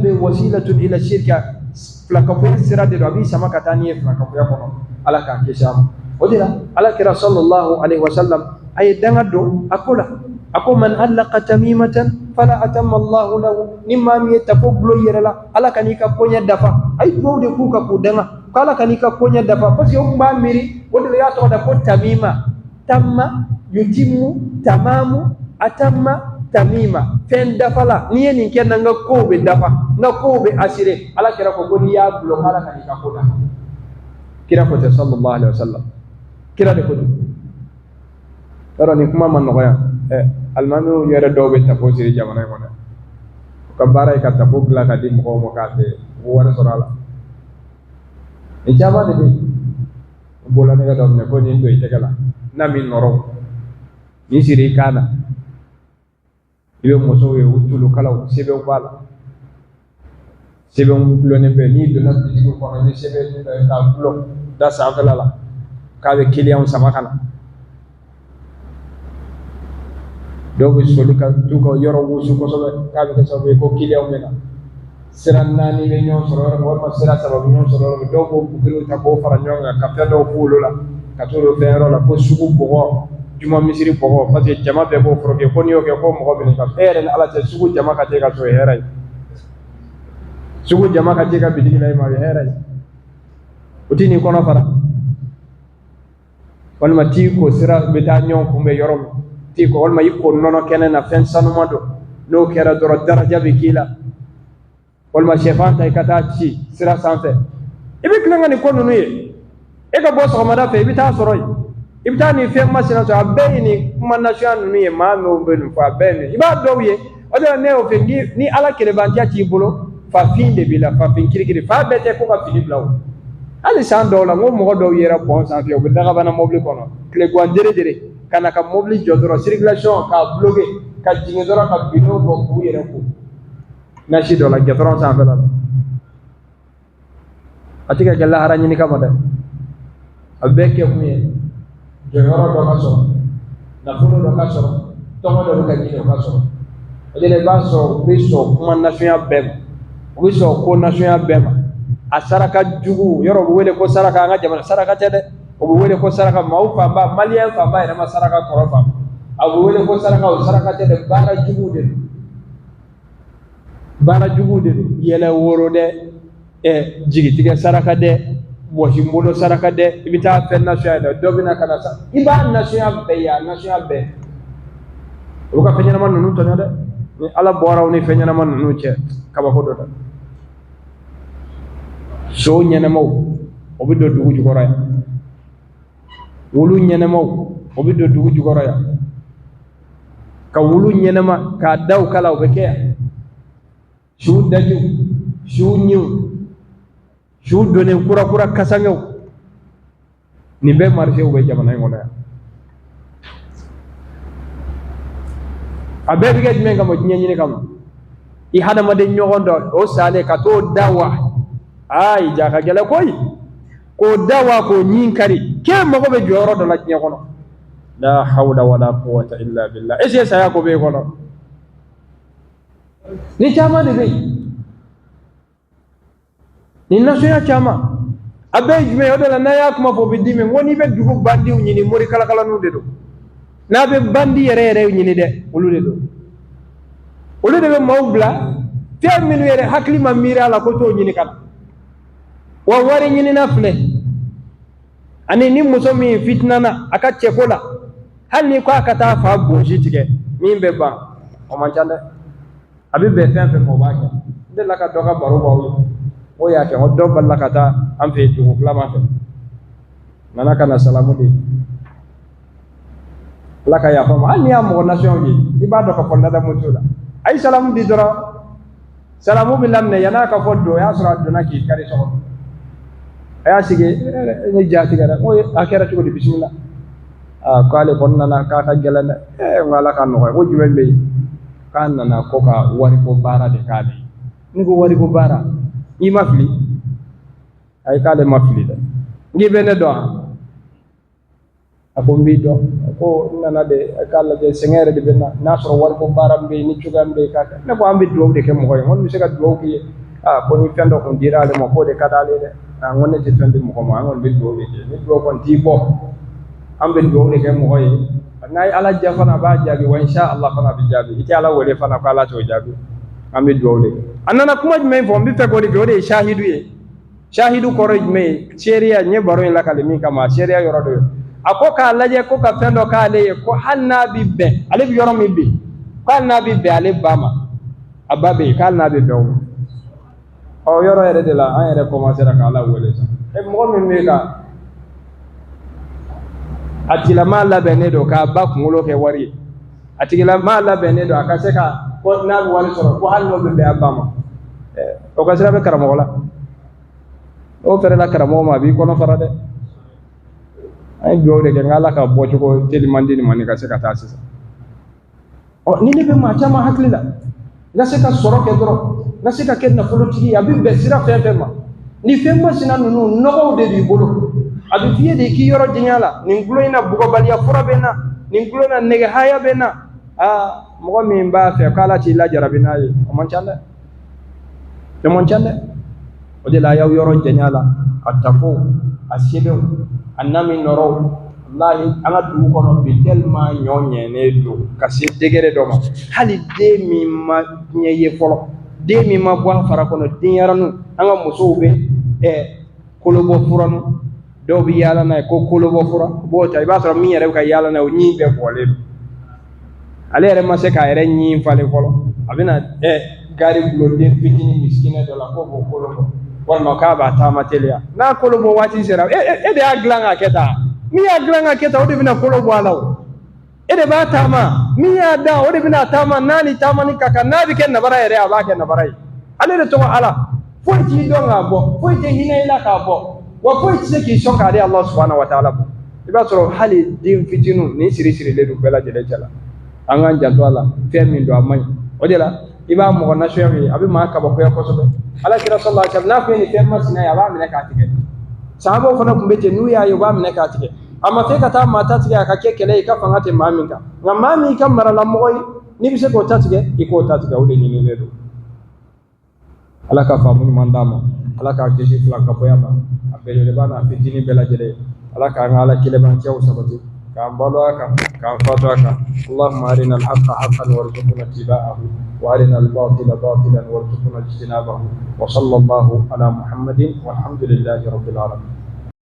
be wasilatun ila shirka flakafu sirade do abi sama katani flakafu yakono ala ka kisham odira ala kira sallallahu alaihi wasallam ay dangado akola ako man allaqa tamimatan fala atamma Allah lahu nimma mi takoblo yerala ala kanika konya dafa ay dowde ku ka ku danga kala kanika konya dafa parce que umba miri odira ya to da ko tamima tamma yutimu tamamu atamma tamima fen dafala niye ni kenna nga ko be dafa nga ko be asire ala kira ko goni ya blo kala kanika ko da kira ko sallallahu alaihi wasallam kira de ko ni kuma man no ya almanu yere dobe tapo siri jamana ngona ko baray ka tapo la ka dim ko mo ka te wona sorala e jaba de bola ne ga dom ne ko ni do itegala na min noro ni siri kana ibe mo so we utulu kala sebe wala sebe lo ne be ni do na bi ko ni sebe ka blo da sa fela ka be client sama kana dogo solika tuko yoro wusu ko sobe kabe ko sobe ko kiliyaw mena siran nani be ñoo soro mo ma sira sababu ñoo soro dogo bugiro ta ko fara ñonga ka fedo fulula ka tolo fero la ko sugu bogo juma misiri bogo parce que jama be ko froge ko niyo ke ko mo be ni ka fere na ala te sugu jama ka te ka so heray sugu jama ka te ka bidigi lay ma heray utini kono fara wal ma ti ko sira be ta ñon ko be yoro ko wal ma yiko nono kenen na fen sanuma do no kera doro daraja be kila wal ma shefan tay kata ci sira sanfe ibe klanga ni ko nunu ye e ka boso mada fe ibita soroy ibita ni fe masina to abeni manna shan nunu ye ma no be nu fa beni iba do ye o de ne o fe ni ala kele bantia ci bulo fa finde bila fa fin kirikiri fa bete ko ka fini blaw ali san do la ngo mo do yera bon sanfe o be daga bana mobli kono kle ko andere kana ka mobili jodoro circulation ka bloqué ka jinge doro ka bino bo ku yere ko na shi do la getron sa fela atika galla harani ni kama de abeke kuye jogoro do ka so na fulo do ka so to mo do ka jinge ka so ele ba so biso kuma nation bem biso ko nation bem asaraka jugu yoro wele ko saraka nga jamana saraka tede o wele ko saraka maufa ba malien fa ba ina saraka korofa abu wele ko saraka o saraka tede bara jugude yele woro de e jigi tige saraka de bo himbolo saraka de ibita fenna shayda dobina kana sa iba nation be ya nation be o ka fenya man nunu to de ni ala boraw ni fenya man nunu ce kaba ko do so nyana maw o bi do dugu jugoro ya wulu nyana maw o bi do dugu jugoro ya ka wulu nyana ma ka daw kala o be ke shu daju shu nyu shu done kura kura kasangew ni be marché o be jamana ngona ya abe bi gaj men kam nyenyi kam I hada ma de nyogondo o sale ka to dawa ay jaka gele koy ko dawa ko nyinkari ke mago be joro do la nyagono la hawla wala quwwata illa billah ese saya ko be kono ni chama de be ni nasuya chama abe jume odala na yak ma fo be dime woni be dugu bandi nyini mori kala kala nu de do na be bandi yere nyini de ulude do ulude be mawbla ter minu yere hakli ma mira la ko to nyini kan wa wari nyini nafle ani ni musomi fitnana akache kola hal ni ko akata fa boji tige mimbe ba o manchande abi be fen mo ba ke de la ka doga baro bawo o ya ke o do balla kata am fe du klama fe nana kana salamu de la ka ya fa ma ni am nation bi ibado ko fonda da mutula ay salamu di doro salamu bilam ne yana ka foddo ya sura dona ki kare so aya sige ni jati gara o akera tugo di bismillah kale konna na ka gelana ngala kan no ko jumel be kan na ko ka wari ko bara de kale ni ko wari ko bara i mafli ay kale mafli da ngi bene do ako mbiɗo ko nanade kala je sengere de benna nasro wal ko baram be ni cugambe kaka ne ko ambi duwde ke mo hoy on mi sega duwki ko ni fendo ko dirale mo ko de kadale de ngone te fendi mo ko mo ngol be duwde ke ni duw kon ti ko ambe duwde ke mo hoy nay ala jafana ba jabi wa insha Allah fana bi jabi ite ala wole fana ko ala to jabi ambe duwde annana kuma me fo mbi fe ko de wode shahidu ye shahidu koroj me sharia nye baro en la kalimi kama sharia yorodo ako ka laje ko ka fendo ka le ko hanna bibbe ale bi yoro mi bi ko hanna bibbe ale bama ababe ka hanna bibbe o yoro ere de la an ere commencer ka ala wole sa e mo mi me ka atila ma la bene do ka ba kungulo ke wari atila ma la bene do aka se ka ko na wali soro ko hanno bibbe abama o ka sira be karamo wala o fere la karamo ma bi ko no farade ay jowde ke ngala ka bocho ko teli mandini mani ka se ka tasisa o ni be ma chama haklila la se ka soro ke dro la se ka kenna folotigi abi be sira fefe ma ni femma sina nunu no de bi bolo abi fiye de ki yoro jinyala ni ngulo ina bugo baliya fura bena ni ngulo na nege haya bena mo mi mba fe kala ti la jarabina yi o mon chande o de la yaw yoro jinyala atafo asibe annami noro wallahi ala du kono bi tellement nyonye ne do kasi degere do ma hali de mi ma nyeye folo de mi ma bo fara kono dinyaranu anga musobe kolobo furanu do bi yala na ko kolobo fura bo tay ba so mi yere ka yala na nyi be bolé ale re ma se ka re nyi fale folo abina gari blonde fitini miskina de la ko bo kolobo wal ka ba ta matelia na kolobo wati sera de aglanga keta mi aglanga keta odi bina kolobo alaw de ba tama mi ada odi bina tama nani tama ni kaka nabi ken na bara ere aba ken na bara ale de to ala foiti do ngabo foiti hina ila ka bo wa foiti se ki shoka de Allah subhanahu wa ta'ala iba so hali din fitinu ni siri le do bela jele jala anga janto ala femi do amay odela iba mo na shoyi abi ma ka ba ko yakoso ala kira sallallahu alaihi wasallam na ko ni femma sina ya ba mine ka tike sahabo fana kumbete nu ya yo ba mine ka tike amma fe ka ta mata tike ka kekele ka fangate maminka ngamami kam marala moy ni bise ko tatike iko tatike ode ni ne do ala ka famu ni mandama ala ka keshi flan ka poyama abele le bana fitini bela jele ala ka ngala kile ban cew sabati ka mbalo aka ka fato aka allahumma arina al-haqqa haqqan warzuqna ittiba'ahu wa arina al-batila batilan warzuqna ijtinabahu wa sallallahu ala muhammadin walhamdulillahi rabbil alamin.